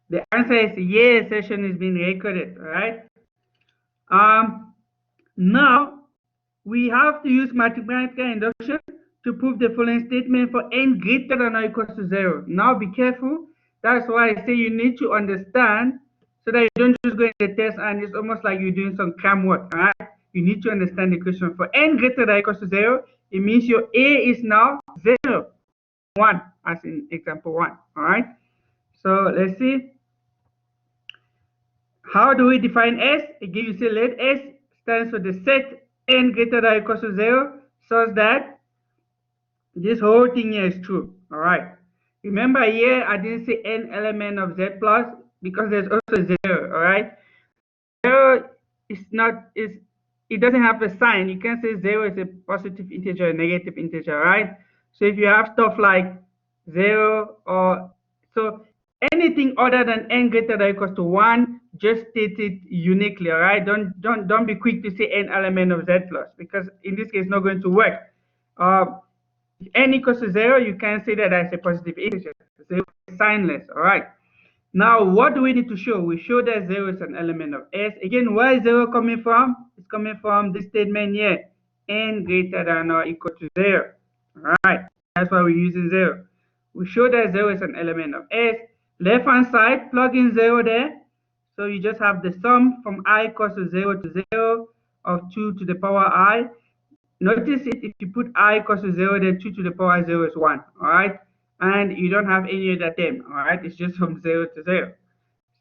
The answer is yes, session is being recorded, all right? Now, we have to use mathematical induction to prove the following statement for n greater than or equals to 0. Now, be careful. That's why I say you need to understand so that you don't just go in the test and it's almost like you're doing some cram work, all right? You need to understand the question. For n greater than or equals to 0, it means your a is now 0, 1, as in example 1, all right? So, let's see. How do we define S? Again, you say let S stands for the set n greater than or equals to 0 such that this whole thing here is true. All right. Remember here, I didn't say n element of Z plus because there's also 0. All right. 0 is not, it doesn't have a sign. You can't say 0 is a positive integer or a negative integer. All right. So if you have stuff like 0 or so anything other than n greater than or equals to 1, just state it uniquely. All right. Don't be quick to say n element of Z plus because in this case it's not going to work. If n equals to 0, you can say that as a positive integer. 0 is signless, all right? Now, what do we need to show? We show that 0 is an element of S. Again, where is 0 coming from? It's coming from this statement here, n greater than or equal to 0, all right? That's why we're using 0. We show that 0 is an element of S. Left-hand side, plug in 0 there. So you just have the sum from I equals to 0 to 0 of 2 to the power I. Notice it, if you put I equals to 0, then 2 to the power 0 is 1, all right? And you don't have any other term, all right? It's just from 0 to 0.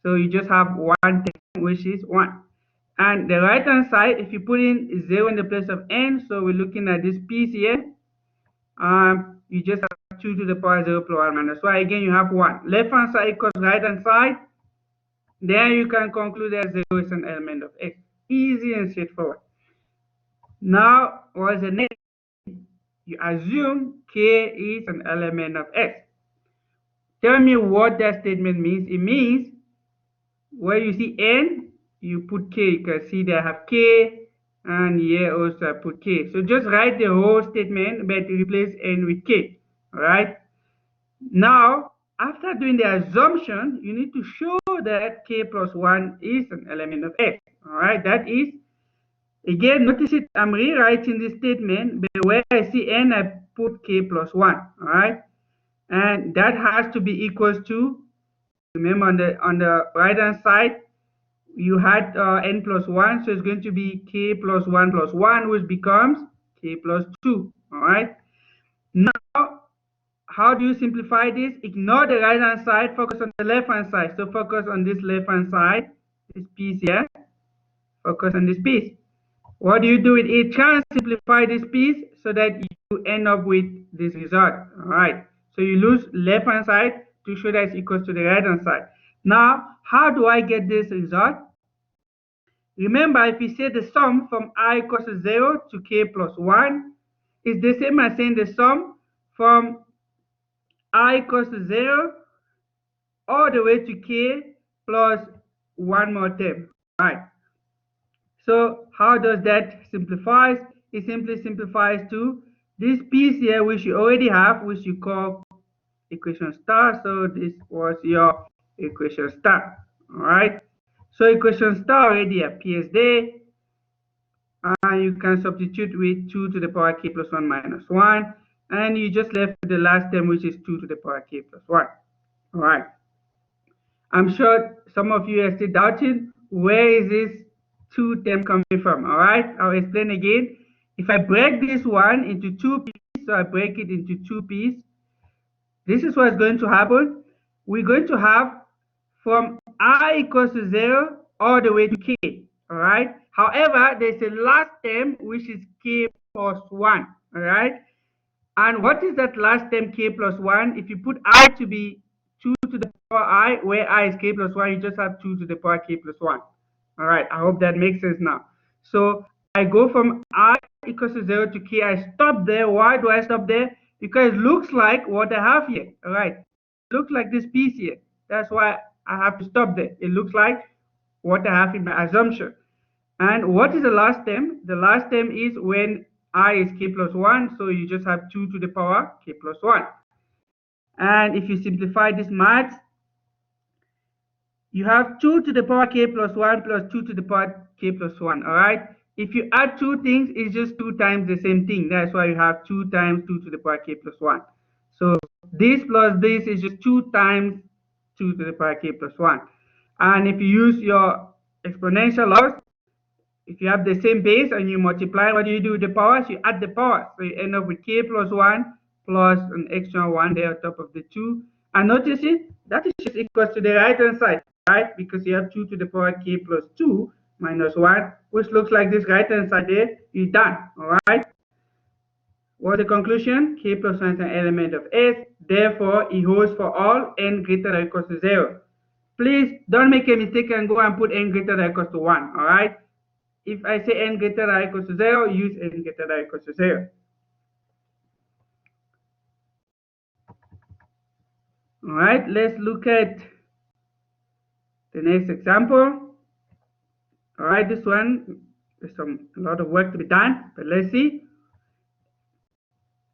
So you just have one term, which is 1. And the right-hand side, if you put in 0 in the place of n, so we're looking at this piece here, you just have 2 to the power 0 plus 1 minus 1. Again, you have 1. Left-hand side equals right-hand side. Then you can conclude that 0 is an element of x. Easy and straightforward. Now, what's the next? You assume k is an element of x. Tell me what that statement means. It means where you see n, you put k. You can see that I have k, and here also I put k. So just write the whole statement, but replace n with k. All right. Now, after doing the assumption, you need to show that k plus 1 is an element of x. All right. That is, again, notice it, I'm rewriting this statement, but where I see n, I put k plus 1, all right? And that has to be equals to, remember on the right-hand side, you had n plus 1, so it's going to be k plus 1, which becomes k plus 2, all right? Now, how do you simplify this? Ignore the right-hand side, focus on the left-hand side. So focus on this left-hand side, this piece here, focus on this piece. What do you do with it? Try and simplify this piece so that you end up with this result. All right. So you lose left hand side to show that it's equal to the right hand side. Now, how do I get this result? Remember, if you say the sum from I equals to 0 to k plus 1 is the same as saying the sum from I equals to 0 all the way to k plus one more term. All right. So how does that simplify? It simply simplifies to this piece here, which you already have, which you call equation star. So this was your equation star. All right. So equation star already appears there. And you can substitute with 2 to the power k plus 1 minus 1. And you just left the last term, which is 2 to the power k plus 1. All right. I'm sure some of you are still doubting where is this 2 term coming from. All right, I'll explain again. If I break this one into 2 pieces, so I break it into 2 pieces, this is what's going to happen. We're going to have from I equals to 0 all the way to k. All right. However, there's a last term which is k plus 1. All right. And what is that last term k plus 1? If you put I to be 2 to the power I, where I is k plus 1, you just have 2 to the power k plus 1. All right, I hope that makes sense now. So I go from I equals to 0 to k. I stop there. Why do I stop there? Because it looks like what I have here. All right, it looks like this piece here. That's why I have to stop there. It looks like what I have in my assumption. And what is the last term? The last term is when I is k plus 1, so you just have 2 to the power k plus 1. And if you simplify this math, you have 2 to the power k plus 1 plus 2 to the power k plus 1, all right? If you add two things, it's just 2 times the same thing. That's why you have 2 times 2 to the power k plus 1. So this plus this is just 2 times 2 to the power k plus 1. And if you use your exponential laws, if you have the same base and you multiply, what do you do with the powers? You add the powers. So you end up with k plus 1 plus an extra 1 there on top of the 2. And notice it, that is just equal to the right hand side, right? Because you have 2 to the power k plus 2 minus 1, which looks like this right hand side there. You're done, all right? What's the conclusion? K plus 1 is an element of S, therefore it holds for all n greater than or equals to 0. Please don't make a mistake and go and put n greater than or equals to 1, all right? If I say n greater than or equals to 0, use n greater than or equals to 0. All right, let's look at the next example. All right, this one, there's a lot of work to be done, but let's see.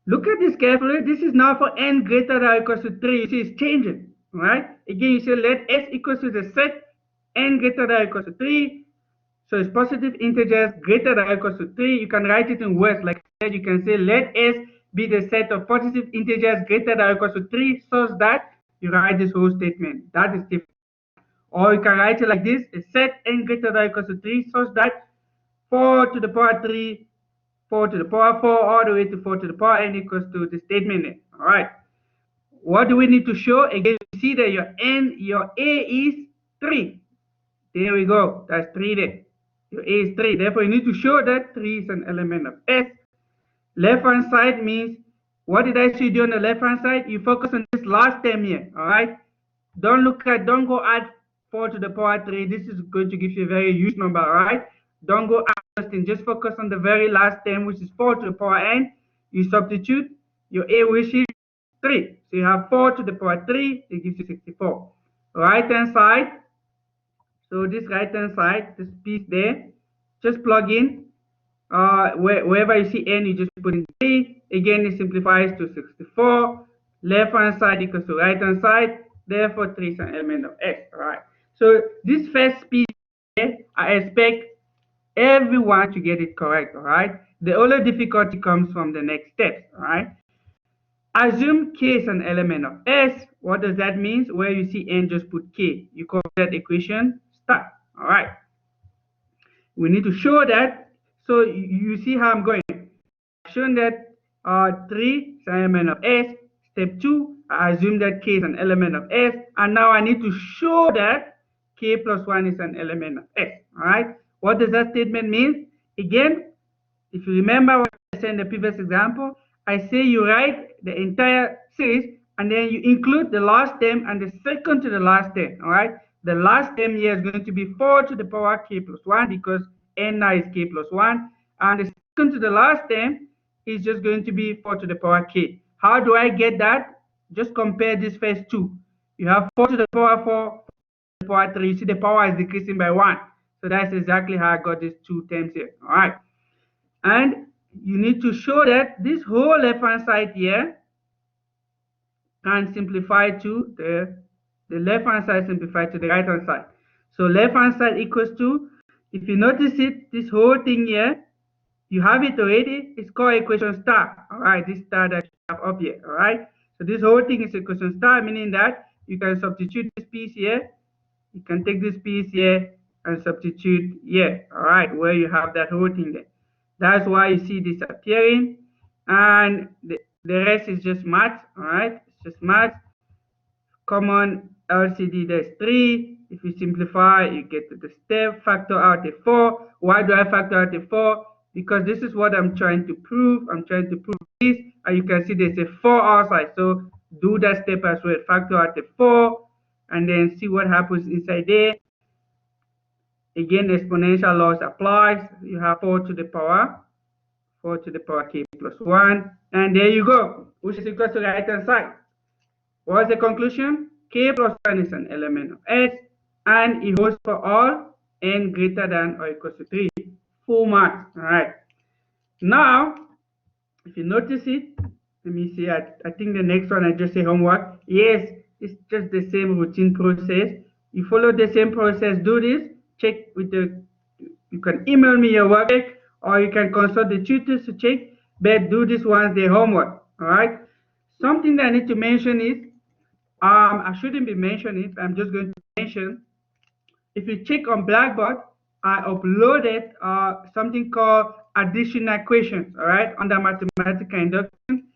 Look at this carefully. This is now for n greater than or equals to 3. You see it's changing, all right? Again, you say let s equals to the set n greater than or equals to 3. So it's positive integers greater than or equals to 3. You can write it in words like I said. You can say let S be the set of positive integers greater than or equals to 3 such that you write this whole statement. That is different. Or you can write it like this: a set n greater than or equals to 3 such that 4 to the power 3, 4 to the power 4, all the way to 4 to the power n equals to the statement. All right. What do we need to show? Again, you see that your A is 3. There we go. That's 3 there. Your A is 3. Therefore, you need to show that 3 is an element of S. Left-hand side means, what did I say do on the left-hand side? You focus on this last term here, all right? Don't go add 4 to the power 3. This is going to give you a very huge number, all right? Don't go add this thing. Just focus on the very last term, which is 4 to the power n. You substitute your A, which is 3. So you have 4 to the power 3. It gives you 64. Right-hand side. So this right-hand side, this piece there, just plug in. Wherever you see n, you just put in 3. Again, it simplifies to 64. Left-hand side equals to right-hand side. Therefore, 3 is an element of x. All right. So this first piece here, I expect everyone to get it correct. All right. The only difficulty comes from the next steps. All right. Assume k is an element of S. What does that mean? Where you see n, just put k. You call that equation start. All right. We need to show that. So you see how I'm going. I've shown that 3 is an element of S. Step 2, I assume that k is an element of S. And now I need to show that k plus 1 is an element of S. All right. What does that statement mean? Again, if you remember what I said in the previous example, I say you write the entire series and then you include the last term and the second to the last term, all right? The last term here is going to be 4 to the power k plus 1 because n now is k plus 1. And the second to the last term is just going to be 4 to the power k. How do I get that? Just compare these first two. You have 4 to the power 4, 4 to the power 3. You see the power is decreasing by 1. So that's exactly how I got these two terms here, all right? And you need to show that this whole left-hand side here can simplify to the left-hand side simplified to the right-hand side. So left-hand side equals to, if you notice it, this whole thing here, you have it already. It's called equation star. All right, this star that you have up here. All right. So this whole thing is equation star, meaning that you can substitute this piece here. You can take this piece here and substitute here. All right, where you have that whole thing there. That's why you see this appearing, and the rest is just math. All right, it's just math. Common LCD, there's 3. If you simplify, you get to the step, factor out the 4. Why do I factor out the 4? Because this is what I'm trying to prove. I'm trying to prove this, and you can see there's a 4 outside. So do that step as well. Factor out the 4, and then see what happens inside there. Again, exponential laws applies. You have 4 to the power k plus 1, and there you go, which is equal to the right-hand side. What's the conclusion? K plus 1 is an element of S, and it holds for all n greater than or equal to 3. Full marks. All right. Now, if you notice it, let me see. I think the next one I just say homework. Yes, it's just the same routine process. You follow the same process, do this, check with you can email me your work, or you can consult the tutors to check, but do this once the homework, all right? Something that I need to mention is, I shouldn't be mentioning it, I'm just going to mention, if you check on Blackboard, I uploaded something called additional questions, all right, under mathematical induction.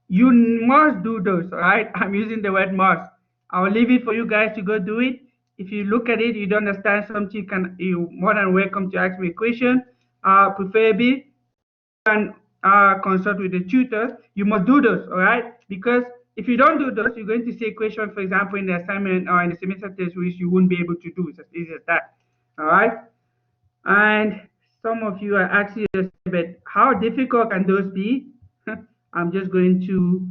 You must do those, all right? I'm using the word must. I'll leave it for you guys to go do it. If you look at it, you don't understand something, you more than welcome to ask me a question. Preferably, can consult with the tutor. You must do those, all right? Because if you don't do those, you're going to see a question, for example, in the assignment or in the semester test, which you won't be able to do. It's as easy as that, all right? And some of you are asking yourself, but how difficult can those be? I'm just going to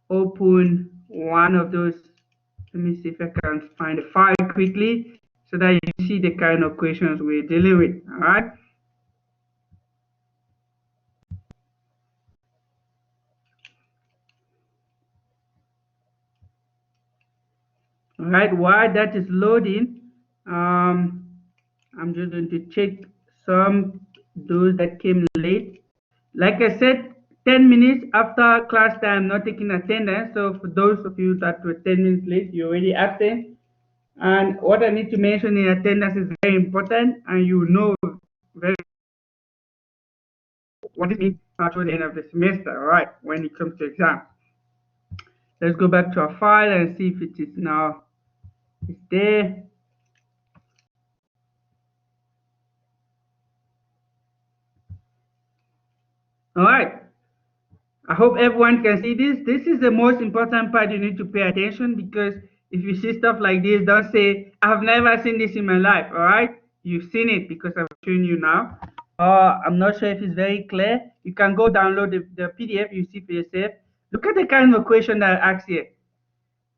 open one of those. Let me see if I can find a file quickly so that you see the kind of questions we're dealing with, all right? All right, while that is loading, I'm just going to check some those that came late. Like I said, 10 minutes after class time, not taking attendance. So for those of you that were 10 minutes late, you're already absent. And what I need to mention in attendance is very important, and you know very what it means toward the end of the semester, all right, when it comes to exams. Let's go back to our file and see if it is now it's there. All right. I hope everyone can see this. This is the most important part you need to pay attention, because if you see stuff like this, don't say, I've never seen this in my life, all right? You've seen it because I'm showing you now. I'm not sure if it's very clear. You can go download the PDF, you see for yourself. Look at the kind of question that I asked here.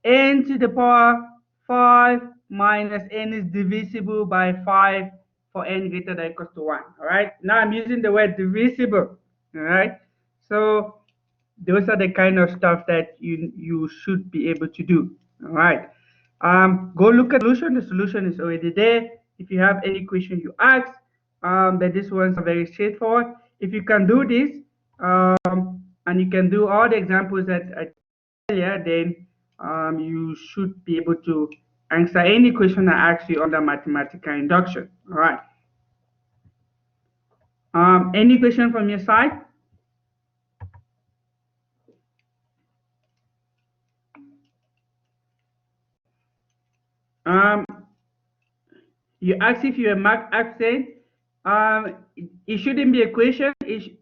N to the power 5 minus n is divisible by 5 for n greater than or equals to 1, all right? Now I'm using the word divisible, all right? So those are the kind of stuff that you should be able to do, all right? Go look at the solution is already there. If you have any question, you ask. But these ones are very straightforward. If you can do this, and you can do all the examples that I earlier, then you should be able to answer any question I ask you under mathematical induction, all right? Any question from your side? Um, you ask if you're marked absent. It shouldn't be a question.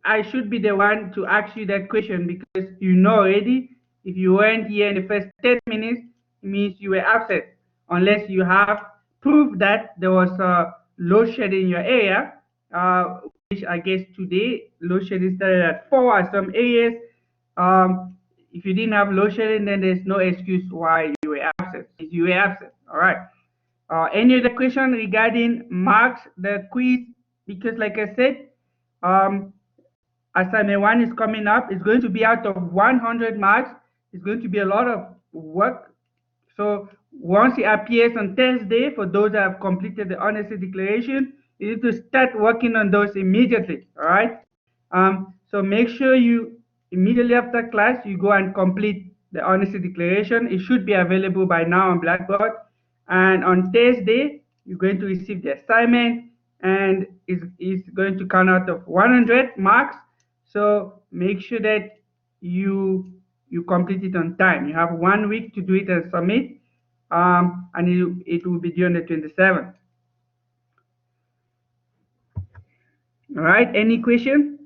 I should be the one to ask you that question, because you know already. If you weren't here in the first 10 minutes, it means you were absent, unless you have proof that there was a load shedding in your area, which I guess today load shedding started at 4 at some areas. If you didn't have load shedding, then there's no excuse why you were absent. You were absent, all right? Any other question regarding marks, the quiz? Because like I said, assignment 1 is coming up. It's going to be out of 100 marks. It's going to be a lot of work. So once it appears on Thursday, for those that have completed the honesty declaration, you need to start working on those immediately, all right? So make sure you, immediately after class, you go and complete the honesty declaration. It should be available by now on Blackboard. And on Thursday, you're going to receive the assignment, and it's going to count out of 100 marks. So make sure that you complete it on time. You have 1 week to do it and submit, and it will be due on the 27th. All right, any question?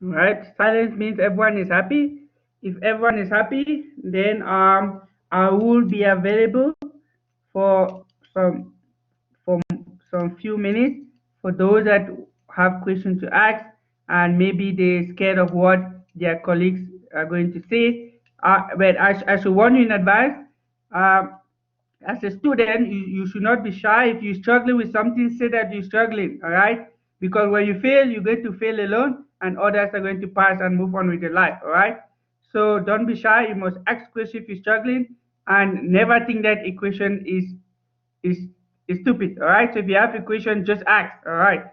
All right, silence means everyone is happy. If everyone is happy, then I will be available for some few minutes for those that have questions to ask, and maybe they're scared of what their colleagues are going to say. But I should warn you in advance. as a student, you should not be shy. If you're struggling with something, say that you're struggling, all right? Because when you fail, you're going to fail alone, and others are going to pass and move on with their life, all right? So don't be shy. You must ask questions if you're struggling, and never think that equation is is stupid, all right? So if you have a question, just ask, all right?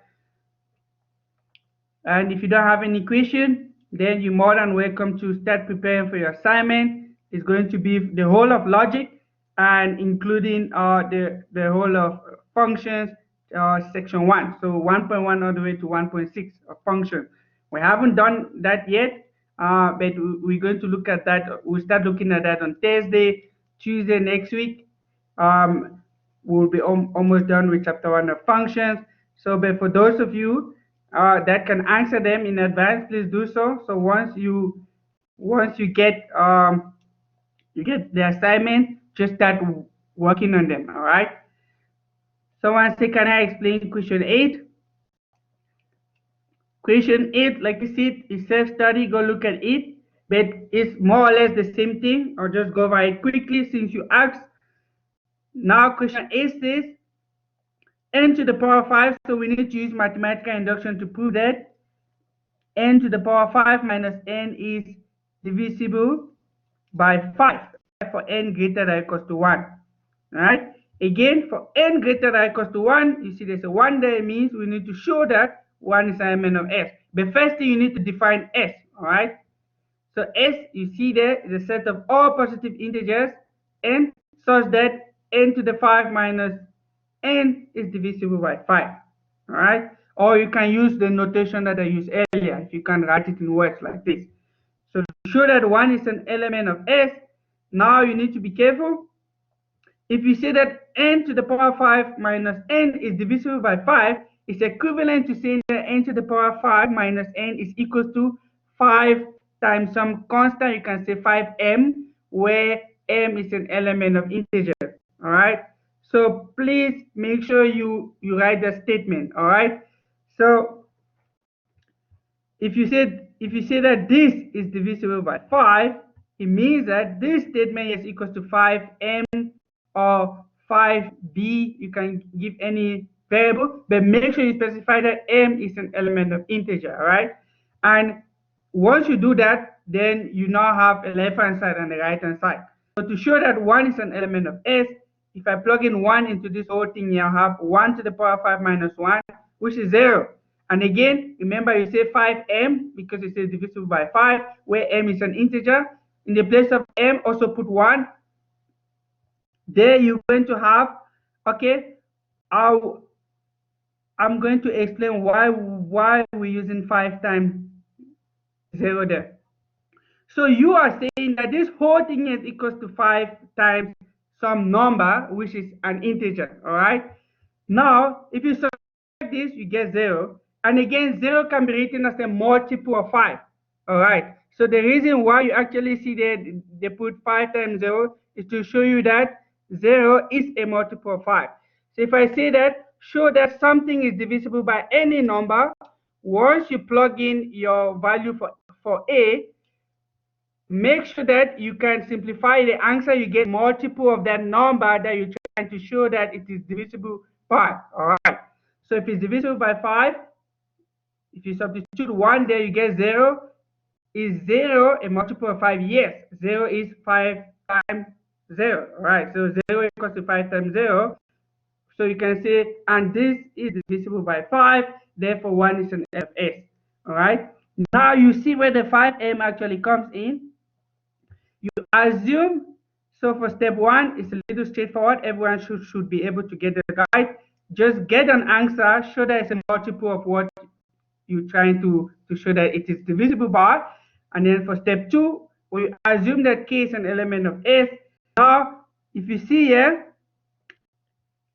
And if you don't have any question, then you're more than welcome to start preparing for your assignment. It's going to be the whole of logic and including the whole of functions, section 1. So 1.1 all the way to 1.6 of function. We haven't done that yet, but we're going to look at that. We'll start looking at that on Thursday, Tuesday next week. We'll be almost done with chapter 1 of functions. So, but for those of you that can answer them in advance, please do so. So once you get the assignment, just start working on them. All right. Someone say, can I explain question 8? Question 8, like you see, is self-study. Go look at it, but it's more or less the same thing. I'll just go over it quickly since you asked. Now, question 8 says n to the power 5. So we need to use mathematical induction to prove that n to the power 5 minus n is divisible by 5 for n greater than or equals to 1. All right. Again, for n greater than or equals to 1, you see there's a 1 there. It means we need to show that 1 is an element of S. But first thing you need to define S. All right. So S, you see there, is a set of all positive integers n such that n to the 5 minus n is divisible by 5. All right. Or you can use the notation that I used earlier if you can write it in words like this. So to show that 1 is an element of S, now you need to be careful. If you say that n to the power 5 minus n is divisible by 5, it's equivalent to saying that n to the power 5 minus n is equal to 5 times some constant. You can say 5m, where m is an element of integer. All right. So please make sure you write the statement. All right. So if you say that this is divisible by 5, it means that this statement is equal to 5m or 5b. You can give any variable, but make sure you specify that m is an element of integer, all right? And once you do that, then you now have a left-hand side and a right-hand side. So to show that 1 is an element of S, if I plug in 1 into this whole thing here, I have 1 to the power 5 minus 1, which is 0. And again, remember you say 5m because it says divisible by 5, where m is an integer. In the place of m, also put 1. There you're going to have, okay, I'm going to explain why we're using 5 times 0 there. So you are saying that this whole thing is equals to 5 times some number, which is an integer, all right? Now, if you subtract this, you get 0. And again, 0 can be written as a multiple of 5, all right? So the reason why you actually see that they put 5 times 0 is to show you that 0 is a multiple of 5. So if I say that, show that something is divisible by any number, once you plug in your value for A, make sure that you can simplify the answer. You get multiple of that number that you're trying to show that it is divisible by. All right. So if it's divisible by 5, if you substitute 1 there, you get 0. Is 0 a multiple of 5? Yes. 0 is 5 times 0. All right. So 0 equals to 5 times 0. So you can say, and this is divisible by 5. Therefore, 1 is an FS. All right. Now you see where the 5m actually comes in. You assume, so for step 1, it's a little straightforward. Everyone should be able to get the right. Just get an answer, show that it's a multiple of what you're trying to show that it is divisible by. And then for step 2, we assume that K is an element of S. Now, if you see here,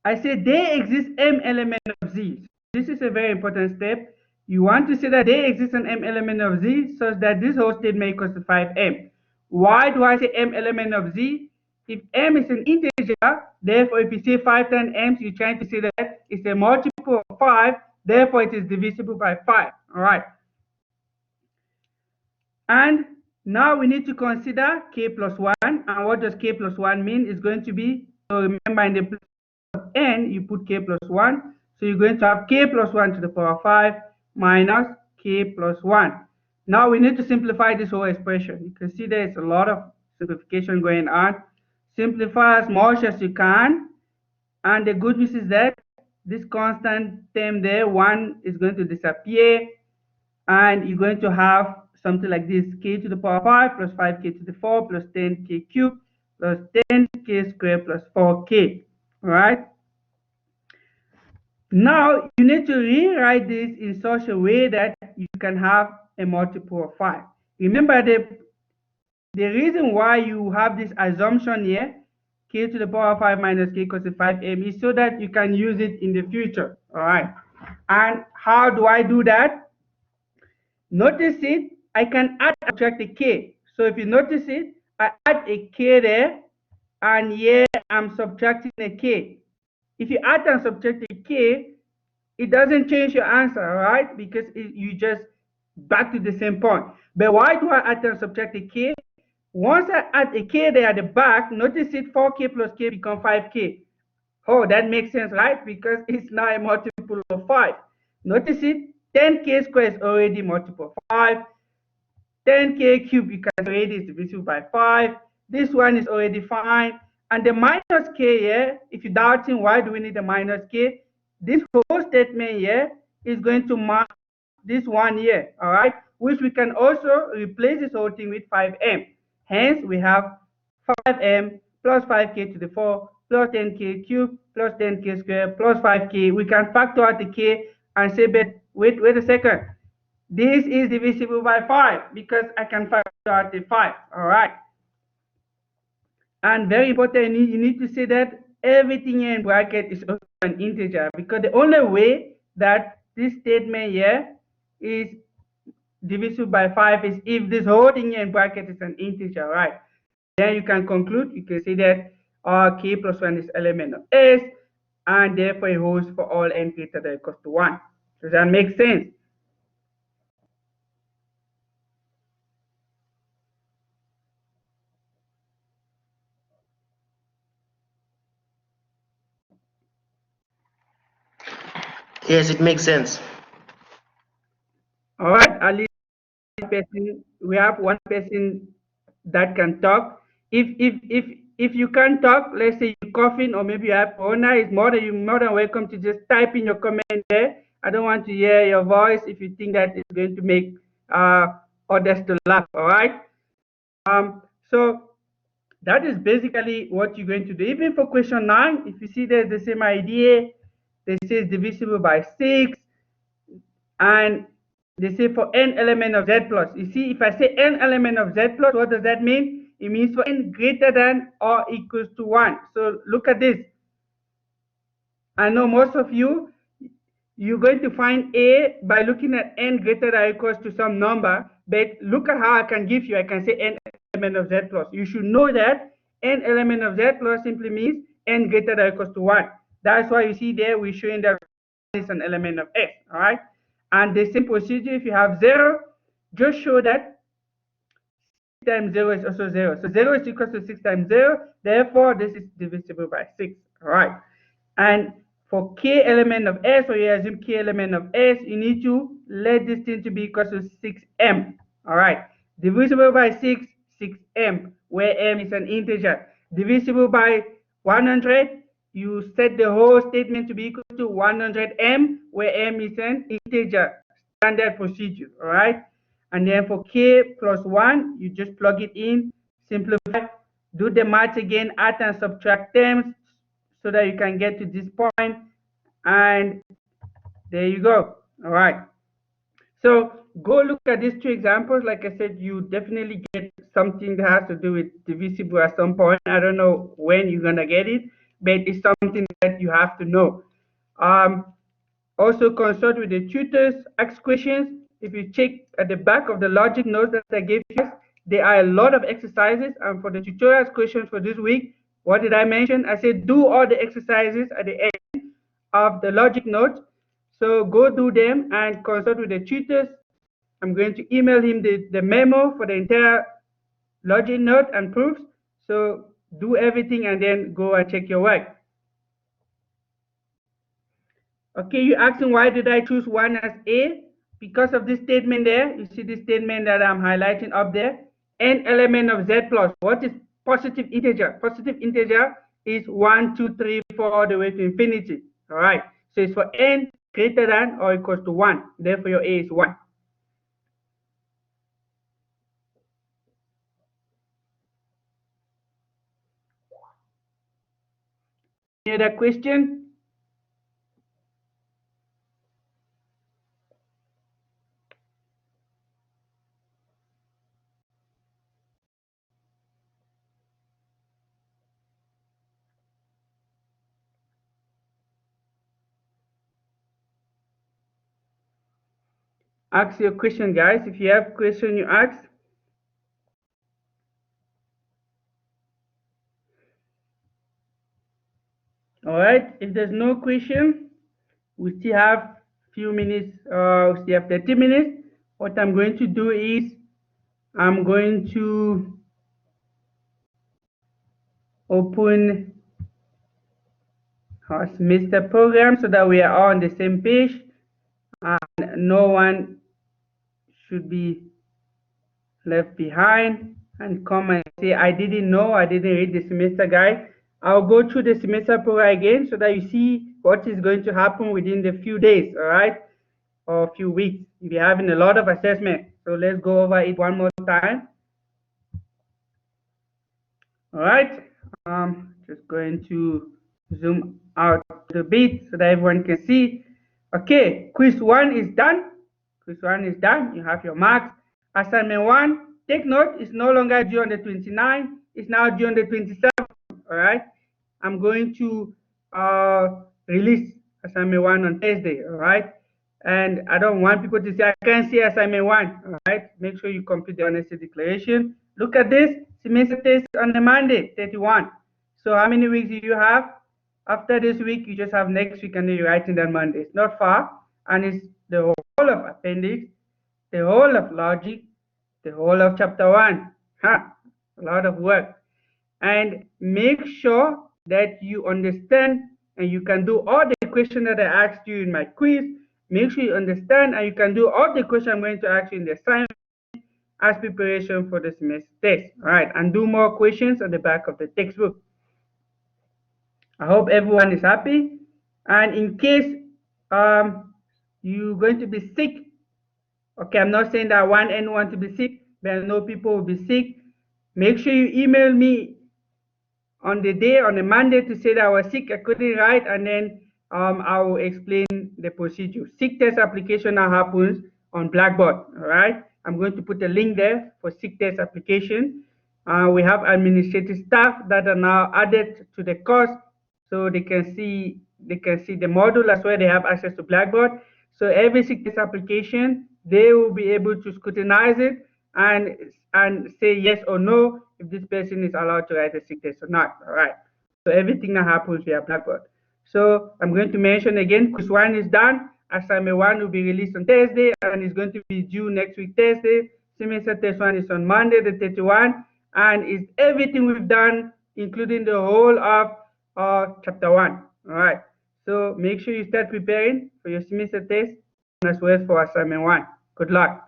I say there exists M element of Z. This is a very important step. You want to say that there exists an M element of Z such that this whole statement equals to 5M. Why do I say M element of Z? If M is an integer, therefore if you say 5 times M, you're trying to say that it's a multiple of 5, therefore it is divisible by 5. All right. And now we need to consider K plus 1. And what does K plus 1 mean? It's going to be So remember, in the place of n, you put k plus 1. So you're going to have k plus 1 to the power 5 minus k plus 1. Now we need to simplify this whole expression. You can see there's a lot of simplification going on. Simplify as much as you can. And the good news is that this constant term there, 1, is going to disappear. And you're going to have something like this: k to the power 5 plus 5k to the 4 plus 10k cubed plus 10k squared plus 4k. All right. Now you need to rewrite this in such a way that you can have a multiple of 5. Remember, the reason why you have this assumption here, k to the power 5 minus k equals to 5m, is so that you can use it in the future. All right. And how do I do that? Notice it, I can add and subtract a k. So if you notice it, I add a k there, and here I'm subtracting a k. If you add and subtract a k, it doesn't change your answer, right? Because you just back to the same point. But why do I add and subtract a k? Once I add a k there at the back, notice it, 4k plus k become 5k. Oh, that makes sense, right? Because it's now a multiple of 5. Notice it, 10k squared is already multiple of 5. 10k cubed, you can already is divisible by 5. This one is already fine. And the minus k here, if you're doubting why do we need the minus k, this whole statement here is going to mark this one here, all right? Which we can also replace this whole thing with 5m. Hence, we have 5m plus 5k to the 4 plus 10k cubed plus 10k squared plus 5k. We can factor out the k and say, but wait a second. This is divisible by 5 because I can factor out the 5, all right? And very important, you need to say that everything here in bracket is also an integer, because the only way that this statement here is divisible by 5 is if this whole thing here in bracket is an integer, right? Then you can conclude, you can say that k plus 1 is element of S, and therefore it holds for all n greater than or equal to 1. Does that make sense? Yes, it makes sense. All right, at least person, we have one person that can talk. If you can't talk, let's say you're coughing or maybe you have corona, you're more than welcome to just type in your comment there. I don't want to hear your voice if you think that it's going to make others to laugh. All right. So that is basically what you're going to do. Even for question 9, if you see there's the same idea, this is divisible by 6, and they say for n element of z plus. You see, if I say n element of z plus, what does that mean? It means for n greater than or equals to 1. So look at this. I know most of you, you're going to find A by looking at n greater than or equals to some number, but look at how I can give you. I can say n element of z plus. You should know that n element of z plus simply means n greater than or equals to 1. That's why you see there we're showing that it's an element of S, all right? And the same procedure, if you have 0, just show that 6 times 0 is also 0. So 0 is equal to 6 times 0. Therefore, this is divisible by 6. All right. And for k element of S, or you assume k element of S, you need to let this thing to be equal to 6m. All right. Divisible by 6, 6m, where m is an integer. Divisible by 100, you set the whole statement to be equal to 100m, where m is an integer. Standard procedure, all right? And then for k plus 1, you just plug it in, simplify, do the math again, add and subtract terms so that you can get to this point, and there you go, all right? So go look at these two examples. Like I said, you definitely get something that has to do with divisible at some point. I don't know when you're gonna get it, but it's something that you have to know. Also consult with the tutors, ask questions. If you check at the back of the logic notes that I gave you, there are a lot of exercises. And for the tutorials questions for this week, what did I mention? I said do all the exercises at the end of the logic notes. So go do them and consult with the tutors. I'm going to email him the memo for the entire logic note and proofs. So do everything and then go and check your work. Okay, you're asking why did I choose 1 as A? Because of this statement there. You see this statement that I'm highlighting up there. N element of Z plus. What is positive integer? Positive integer is 1, 2, 3, 4 all the way to infinity. All right. So it's for N greater than or equals to 1. Therefore your A is 1. Any other question? Ask your question, guys. If you have question, you ask. All right. If there's no question, we still have few minutes. We still have 30 minutes. What I'm going to do is I'm going to open our semester program so that we are all on the same page and no one should be left behind and come and say, I didn't know, I didn't read the semester guide. I'll go through the semester program again so that you see what is going to happen within the few days, all right, or a few weeks. We're having a lot of assessment, so let's go over it one more time. All right, just going to zoom out a bit so that everyone can see. Okay, quiz 1 is done. Quiz 1 is done. You have your marks. Assignment 1, take note, it's no longer due on the 29th. It's now due on the 27th. All right, I'm going to release assignment 1 on Thursday. All right, and I don't want people to say I can't see assignment 1. All right, make sure you complete the honesty declaration. Look at this, semester test on the Monday, 31. So how many weeks do you have? After this week, you just have next week, and then you're writing that Monday. It's not far, and it's the whole of appendix, the whole of logic, the whole of chapter 1. Huh? A lot of work. And make sure that you understand and you can do all the questions that I asked you in my quiz. Make sure you understand and you can do all the questions I'm going to ask you in the assignment as preparation for the semester test. All right, and do more questions on the back of the textbook. I hope everyone is happy. And in case you're going to be sick, okay, I'm not saying that I want anyone to be sick, but I know people will be sick. Make sure you email me on the day, on a Monday, to say that I was sick, I couldn't write, and then I will explain the procedure. Sick test application now happens on Blackboard, all right? I'm going to put a link there for sick test application. We have administrative staff that are now added to the course, so they can see the module as well. They have access to Blackboard. So every sick test application, they will be able to scrutinize it and say yes or no if this person is allowed to write a sick test or not. All right. So everything that happens via Blackboard. So I'm going to mention again, quiz 1 is done. Assignment 1 will be released on Thursday and it's going to be due next week Thursday. Semester test 1 is on Monday the 31, and it's everything we've done, including the whole of chapter 1. All right. So make sure you start preparing for your semester test as well as for assignment 1. Good luck.